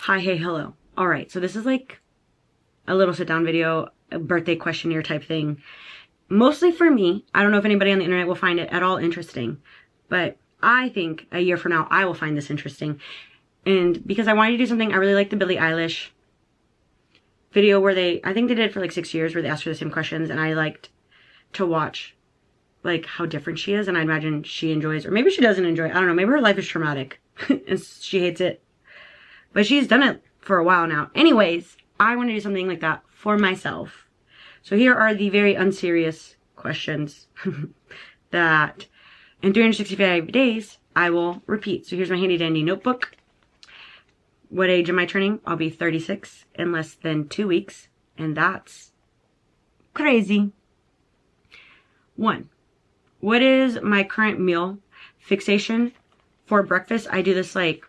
Hi, hey, hello. All right, so this is like a little sit down video, a birthday questionnaire type thing. Mostly for me. I don't know if anybody on the internet will find it at all interesting, but I think a year from now I will find this interesting. And because I wanted to do something, I really like the Billie Eilish video where I think they did it for like 6 years, where they asked her the same questions, and I liked to watch like how different she is, and I imagine she enjoys, or maybe she doesn't enjoy it. I don't know, maybe her life is traumatic and she hates it. But she's done it for a while now. Anyways, I want to do something like that for myself. So here are the very unserious questions that in 365 days I will repeat. So here's my handy dandy notebook. What age am I turning? I'll be 36 in less than 2 weeks. And that's crazy. 1. What is my current meal fixation for breakfast? I do this like,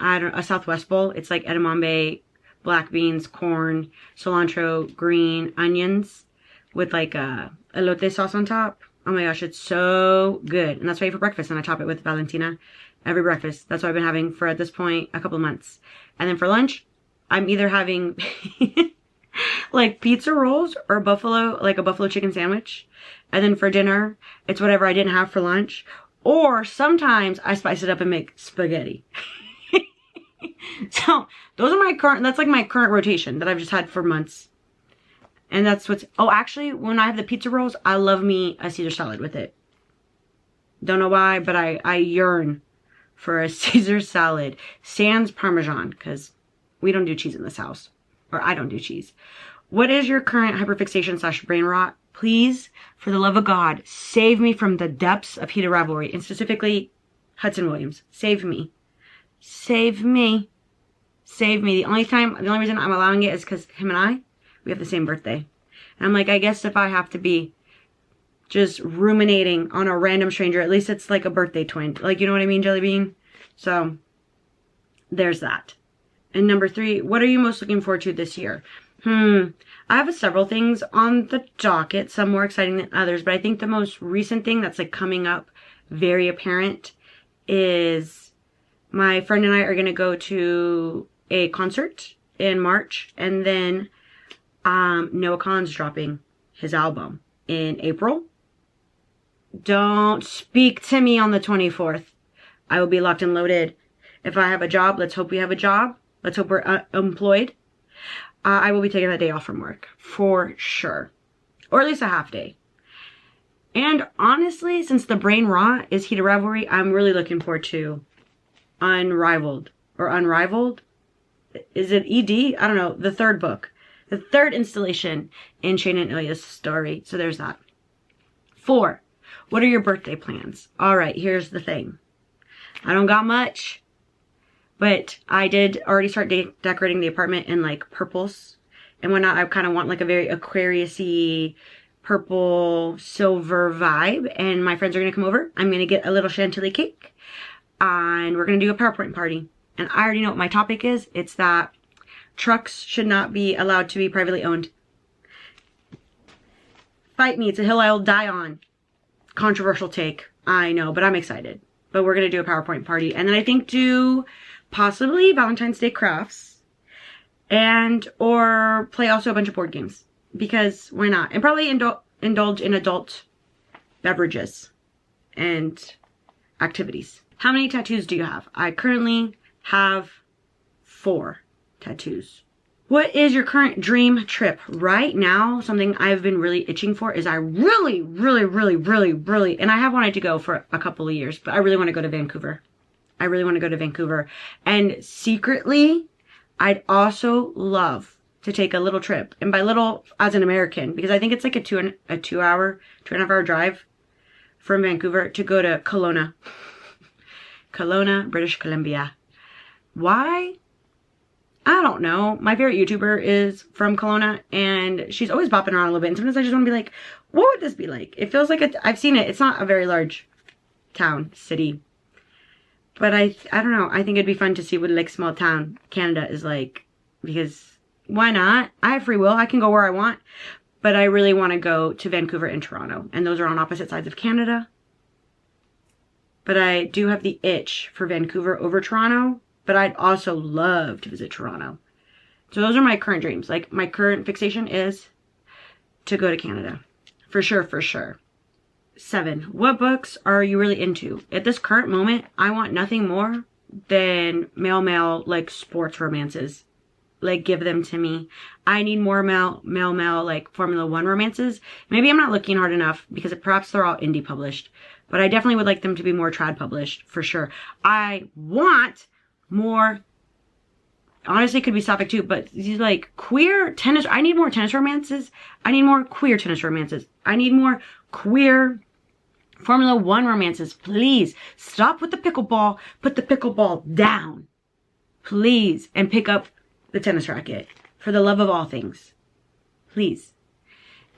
a Southwest bowl. It's like edamame, black beans, corn, cilantro, green onions with like a elote sauce on top. Oh my gosh, it's so good. And that's what I eat for breakfast, and I top it with Valentina every breakfast. That's what I've been having for, at this point, a couple of months. And then for lunch, I'm either having like pizza rolls or a buffalo chicken sandwich. And then for dinner, it's whatever I didn't have for lunch. Or sometimes I spice it up and make spaghetti. So those are that's like my current rotation that I've just had for months. And that's oh, actually, when I have the pizza rolls, I love me a Caesar salad with it. Don't know why, but I yearn for a Caesar salad. Sans Parmesan, because we don't do cheese in this house. Or I don't do cheese. What is your current hyperfixation / brain rot? Please, for the love of God, save me from the depths of heated rivalry. And specifically, Hudson Williams. Save me. Save me. Save me. The only reason I'm allowing it is because him and we have the same birthday. And I'm like, I guess if I have to be just ruminating on a random stranger, at least it's like a birthday twin. Like, you know what I mean, Jelly Bean? So, there's that. And number 3, what are you most looking forward to this year? I have several things on the docket, some more exciting than others, but I think the most recent thing that's like coming up very apparent is my friend and I are going to go to a concert in March, and then Noah Kahan's dropping his album in April. Don't speak to me on the 24th. I will be locked and loaded. If I have a job, let's hope we have a job. Let's hope we're employed. I will be taking that day off from work for sure, or at least a half day. And honestly, since the brain rot is heated rivalry, I'm really looking forward to Unrivaled. Is it ED? I don't know. The 3rd book. The 3rd installation in Shane and Ilya's story. So there's that. 4. What are your birthday plans? Alright, here's the thing. I don't got much. But I did already start decorating the apartment in like purples and whatnot. I kind of want like a very Aquarius-y purple silver vibe. And my friends are going to come over. I'm going to get a little chantilly cake. And we're going to do a PowerPoint party. And I already know what my topic is. It's that trucks should not be allowed to be privately owned. Fight me. It's a hill I will die on. Controversial take. I know, but I'm excited. But we're going to do a PowerPoint party. And then I think do possibly Valentine's Day crafts. Or play also a bunch of board games. Because why not? And probably indulge in adult beverages and activities. How many tattoos do you have? I currently have 4 tattoos. What is your current dream trip? Right now, something I've been really itching for is I really, and I have wanted to go for a couple of years, but I really want to go to Vancouver. I really want to go to Vancouver. And secretly, I'd also love to take a little trip. And by little, as an American, because I think it's like a 2.5-hour drive from Vancouver to go to Kelowna. Kelowna, British Columbia. Why? I don't know. My favorite YouTuber is from Kelowna, and she's always bopping around a little bit. And sometimes I just want to be like, what would this be like? It feels like I've seen it. It's not a very large town, city. But I don't know. I think it'd be fun to see what like small town Canada is like. Because why not? I have free will. I can go where I want. But I really want to go to Vancouver and Toronto. And those are on opposite sides of Canada. But I do have the itch for Vancouver over Toronto. but I'd also love to visit Toronto. So those are my current dreams. Like, my current fixation is to go to Canada. For sure, for sure. 7, what books are you really into? At this current moment, I want nothing more than male, like, sports romances. Like, give them to me. I need more male, like, Formula 1 romances. Maybe I'm not looking hard enough because perhaps they're all indie published. But I definitely would like them to be more trad published, for sure. I want more, honestly, it could be sapphic too, but these, like, queer tennis. I need more tennis romances. I need more queer tennis romances. I need more queer Formula 1 romances. Please stop with the pickleball. Put the pickleball down. Please. And pick up the tennis racket. For the love of all things. Please.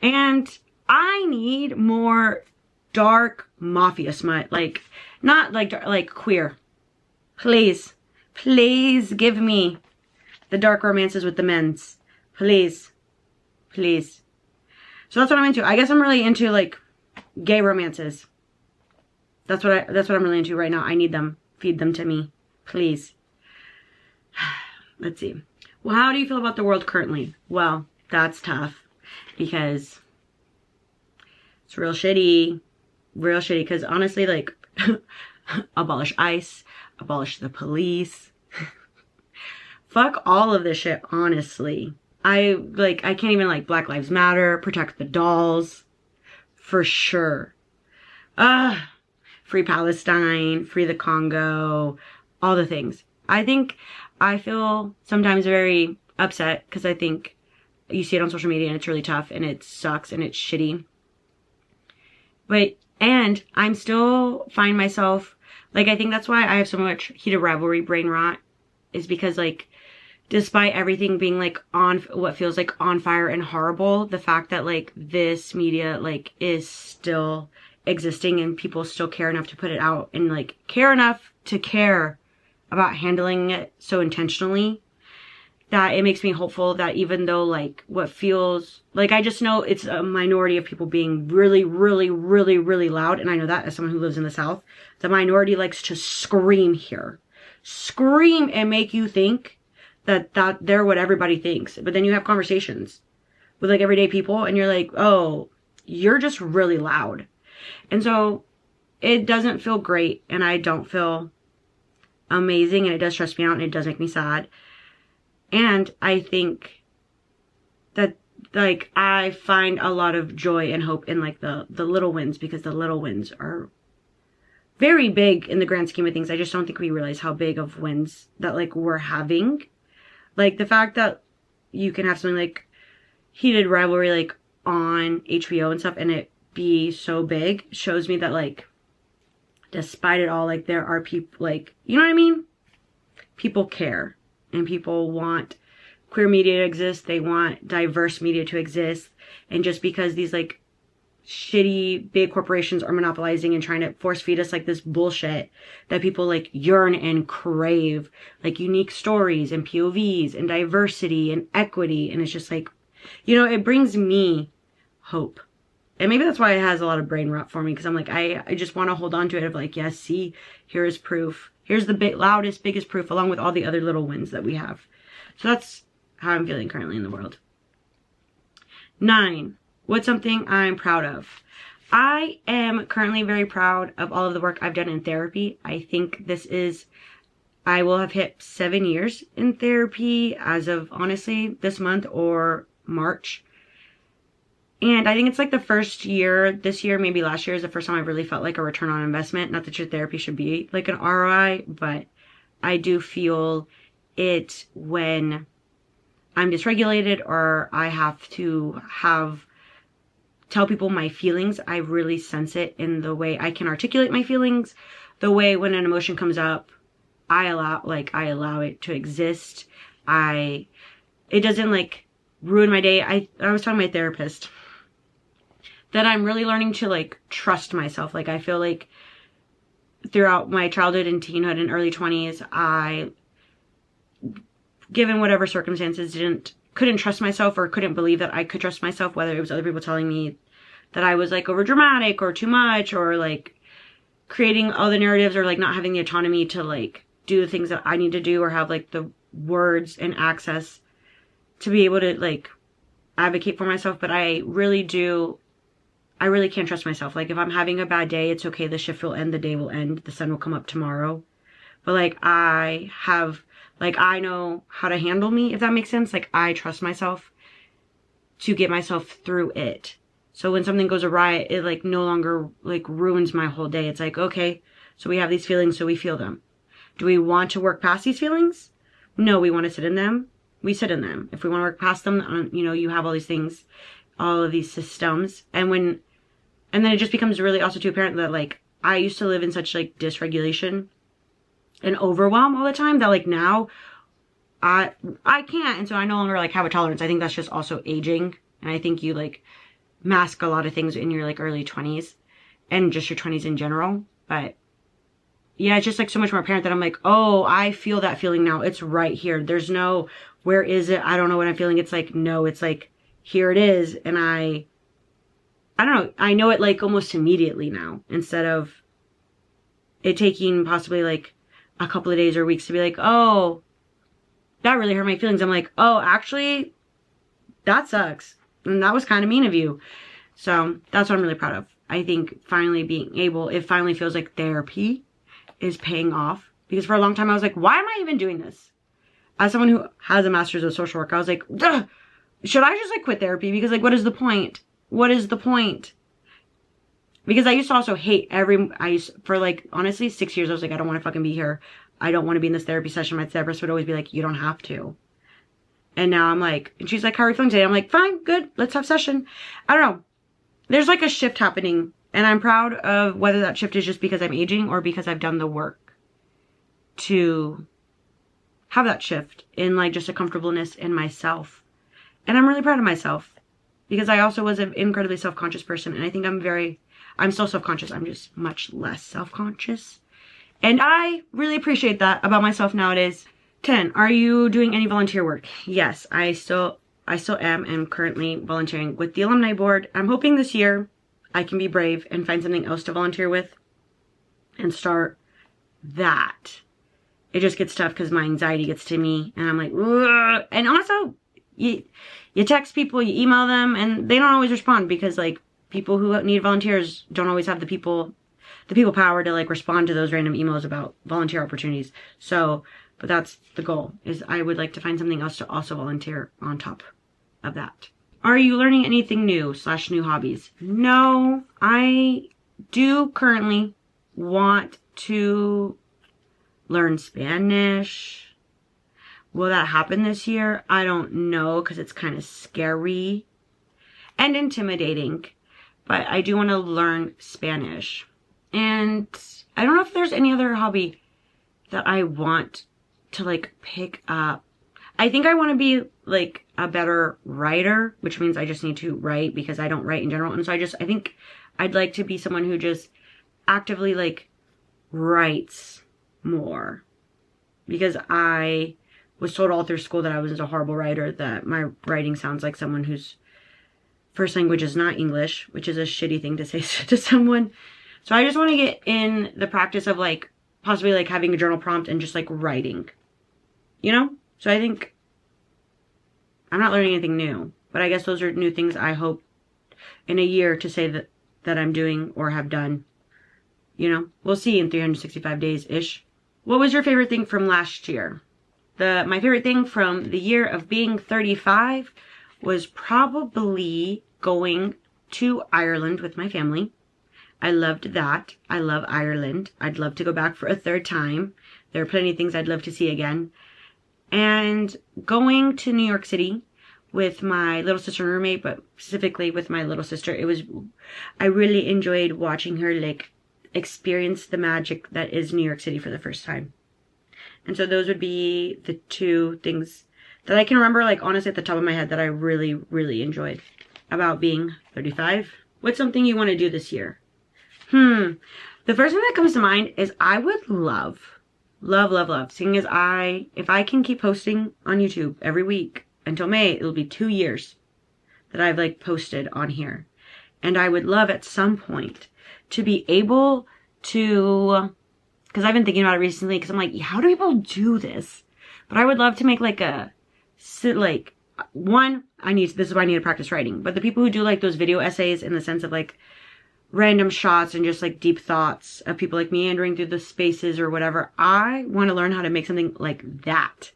And I need more dark mafia smut. Like, not like, like queer. Please. Please give me the dark romances with the men's. Please. Please. So that's what I'm into. I guess I'm really into, like, gay romances. That's what I'm really into right now. I need them. Feed them to me. Please. Let's see. Well, how do you feel about the world currently? Well, that's tough. Because it's real shitty. Real shitty. Because honestly, like, abolish ICE. Abolish the police. Fuck all of this shit, honestly. I can't even, like, Black Lives Matter. Protect the dolls. For sure. Free Palestine. Free the Congo. All the things. I feel sometimes very upset because I think you see it on social media and it's really tough and it sucks and it's shitty. And I'm still find myself, like, I think that's why I have so much heated rivalry brain rot, is because, like, despite everything being, like, on what feels like on fire and horrible, the fact that, like, this media, like, is still existing and people still care enough to put it out and, like, care enough to care about handling it so intentionally, that it makes me hopeful that even though, like, what feels like, I just know it's a minority of people being really, really, really, really loud. And I know that as someone who lives in the South, the minority likes to scream here. Scream and make you think that they're what everybody thinks. But then you have conversations with, like, everyday people and you're like, oh, you're just really loud. And so it doesn't feel great and I don't feel amazing and it does stress me out and it does make me sad. And I think that, like, I find a lot of joy and hope in, like, the little wins, because the little wins are very big in the grand scheme of things. I just don't think we realize how big of wins that, like, we're having. Like, the fact that you can have something like heated rivalry, like, on HBO and stuff and it be so big shows me that, like, despite it all, like, there are people, like, you know what I mean? People care. And people want queer media to exist. They want diverse media to exist. And just because these, like, shitty big corporations are monopolizing and trying to force feed us, like, this bullshit that people, like, yearn and crave, like, unique stories and POVs and diversity and equity. And it's just, like, you know, it brings me hope. And maybe that's why it has a lot of brain rot for me. Because I'm like, I just want to hold on to it of, like, yes, see, here is proof. Here's the loudest, biggest proof, along with all the other little wins that we have. So that's how I'm feeling currently in the world. 9, what's something I'm proud of? I am currently very proud of all of the work I've done in therapy. I think I will have hit 7 years in therapy as of, honestly, this month or March. And I think it's, like, the first year, this year, maybe last year, is the first time I've really felt like a return on investment. Not that your therapy should be, like, an ROI, but I do feel it when I'm dysregulated or I have to tell people my feelings. I really sense it in the way I can articulate my feelings, the way when an emotion comes up, I allow it to exist. It doesn't, like, ruin my day. I was telling my therapist that I'm really learning to, like, trust myself. Like, I feel like throughout my childhood and teenhood and early 20s, I, given whatever circumstances, couldn't trust myself or couldn't believe that I could trust myself, whether it was other people telling me that I was, like, over dramatic or too much or, like, creating all the narratives or, like, not having the autonomy to, like, do the things that I need to do or have like the words and access to be able to like advocate for myself. But I really can't trust myself. Like if I'm having a bad day, it's okay. The shift will end. The day will end. The sun will come up tomorrow. But like I know how to handle me, if that makes sense. Like I trust myself to get myself through it. So when something goes awry, it like no longer like ruins my whole day. It's like, okay, so we have these feelings, so we feel them. Do we want to work past these feelings? No, we want to sit in them. We sit in them. If we want to work past them, you know, you have all these things, all of these systems. And then it just becomes really also too apparent that like I used to live in such like dysregulation and overwhelm all the time that like now I can't. And so I no longer like have a tolerance. I think that's just also aging. And I think you like mask a lot of things in your like early 20s and just your 20s in general. But yeah, it's just like so much more apparent that I'm like, oh, I feel that feeling now. It's right here. There's no, where is it? I don't know what I'm feeling. It's like, no, it's like, here it is. And I don't know. I know it like almost immediately now, instead of it taking possibly like a couple of days or weeks to be like, oh, that really hurt my feelings. I'm like, oh, actually, that sucks. And that was kind of mean of you. So that's what I'm really proud of. I think finally being able, it finally feels like therapy is paying off. Because for a long time I was like, why am I even doing this? As someone who has a master's of social work, I was like, duh, should I just like quit therapy? Because like, what is the point? What is the point? Because I used to also hate for like, honestly, 6 years, I was like, I don't want to fucking be here. I don't want to be in this therapy session. My therapist would always be like, you don't have to. And now I'm like, and she's like, how are you feeling today? I'm like, fine, good. Let's have session. I don't know. There's like a shift happening. And I'm proud of whether that shift is just because I'm aging or because I've done the work to have that shift in like just a comfortableness in myself. And I'm really proud of myself because I also was an incredibly self-conscious person. And I think I'm still self-conscious. I'm just much less self-conscious. And I really appreciate that about myself nowadays. 10, are you doing any volunteer work? Yes, I still am and currently volunteering with the alumni board. I'm hoping this year I can be brave and find something else to volunteer with and start that. It just gets tough because my anxiety gets to me and I'm like, ugh. And also you text people, you email them, and they don't always respond because like people who need volunteers don't always have the people power to like respond to those random emails about volunteer opportunities. So, but that's the goal, is I would like to find something else to also volunteer on top of that. Are you learning anything new / new hobbies? No, I do currently want to learn Spanish. Will that happen this year? I don't know, because it's kind of scary and intimidating. But I do want to learn Spanish. And I don't know if there's any other hobby that I want to like pick up. I think I want to be like a better writer, which means I just need to write because I don't write in general. And so I think I'd like to be someone who just actively like writes more, because I was told all through school that I was a horrible writer, that my writing sounds like someone whose first language is not English, which is a shitty thing to say to someone. So I just want to get in the practice of like possibly like having a journal prompt and just like writing, you know? So I think I'm not learning anything new, but I guess those are new things I hope in a year to say that I'm doing or have done. You know, we'll see in 365 days-ish. What was your favorite thing from last year? My favorite thing from the year of being 35 was probably going to Ireland with my family. I loved that. I love Ireland. I'd love to go back for a third time. There are plenty of things I'd love to see again. And going to New York City with my little sister and roommate, but specifically with my little sister, I really enjoyed watching her like experience the magic that is New York City for the first time. And so those would be the two things that I can remember, like honestly at the top of my head, that I really, really enjoyed about being 35. What's something you want to do this year? The first thing that comes to mind is I would love, seeing as if I can keep posting on YouTube every week until May, it'll be 2 years that I've like posted on here. And I would love at some point to be able to because I've been thinking about it recently, because I'm like, how do people do this? But I would love to make like a, like, one, this is why I need to practice writing. But the people who do like those video essays in the sense of like random shots and just like deep thoughts of people like meandering through the spaces or whatever, I want to learn how to make something like that.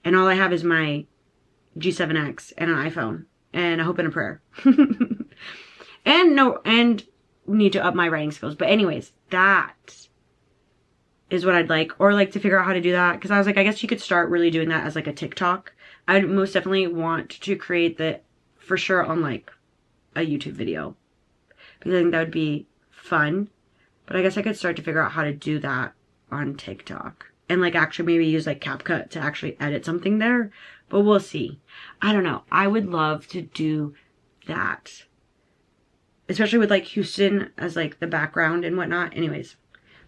And all I have is my G7X and an iPhone and a hope and a prayer. and need to up my writing skills. But anyways, that is what I'd like. Or like to figure out how to do that. Because I was like, I guess you could start really doing that as like a TikTok. I'd most definitely want to create that for sure on like a YouTube video. Because I think that would be fun. But I guess I could start to figure out how to do that on TikTok. And like actually maybe use like CapCut to actually edit something there. But we'll see. I don't know. I would love to do that. Especially with like Houston as like the background and whatnot. Anyways,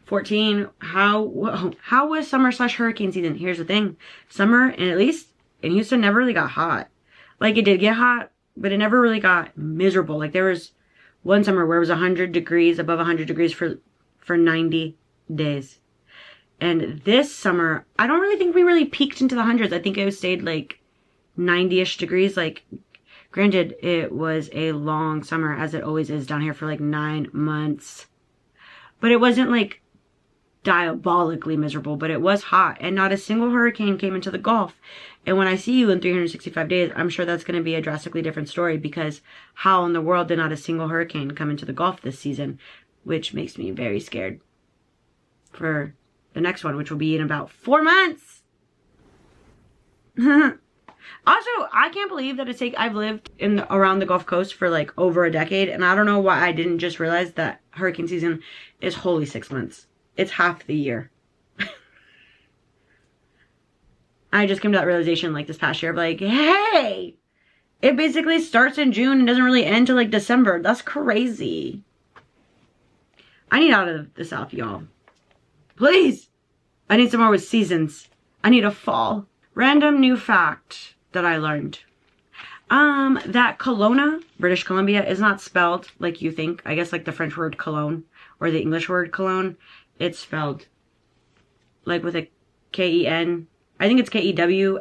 14. How was summer/hurricane season? Here's the thing. Summer, and at least in Houston, never really got hot. Like it did get hot, but it never really got miserable. Like there was one summer where it was 100 degrees, above 100 degrees for 90 days. And this summer, I don't really think we really peaked into the hundreds. I think it stayed like 90-ish degrees. Like, granted, it was a long summer, as it always is down here, for like 9 months. But it wasn't like diabolically miserable, but it was hot. And not a single hurricane came into the Gulf. And when I see you in 365 days, I'm sure that's going to be a drastically different story, because how in the world did not a single hurricane come into the Gulf this season? Which makes me very scared for the next one, which will be in about 4 months. Also, I can't believe that I've lived around the Gulf Coast for like over a decade, and I don't know why I didn't just realize that hurricane season is wholly 6 months. It's half the year. I just came to that realization like this past year of like, hey, it basically starts in June and doesn't really end till like December. That's crazy. I need out of the South, y'all. Please. I need somewhere with seasons. I need a fall. Random new fact that I learned. That Kelowna, British Columbia, is not spelled like you think. I guess like the French word cologne or the English word cologne. It's spelled like with a K-E-N. I think it's K-E-W-L-O-N-A.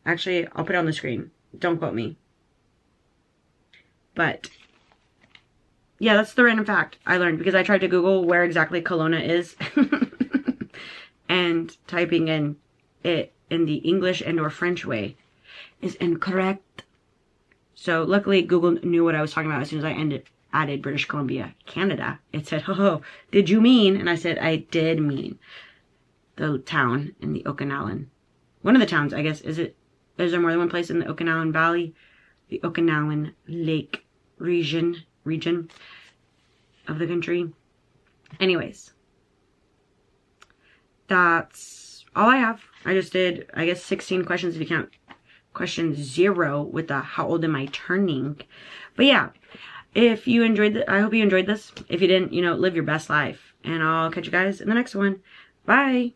Actually, I'll put it on the screen. Don't quote me. But yeah, that's the random fact I learned, because I tried to Google where exactly Kelowna is. And typing in it in the English and or French way is incorrect. So luckily Google knew what I was talking about as soon as I added British Columbia, Canada. It said, oh, did you mean? And I said, I did mean the town in the Okanagan. One of the towns, I guess. Is there more than one place in the Okanagan Valley? The Okanagan Lake region of the country. Anyways, that's all I have. I just did, I guess, 16 questions if you count question 0 with the how old am I turning. But yeah, if you enjoyed I hope you enjoyed this. If you didn't, live your best life. And I'll catch you guys in the next one. Bye.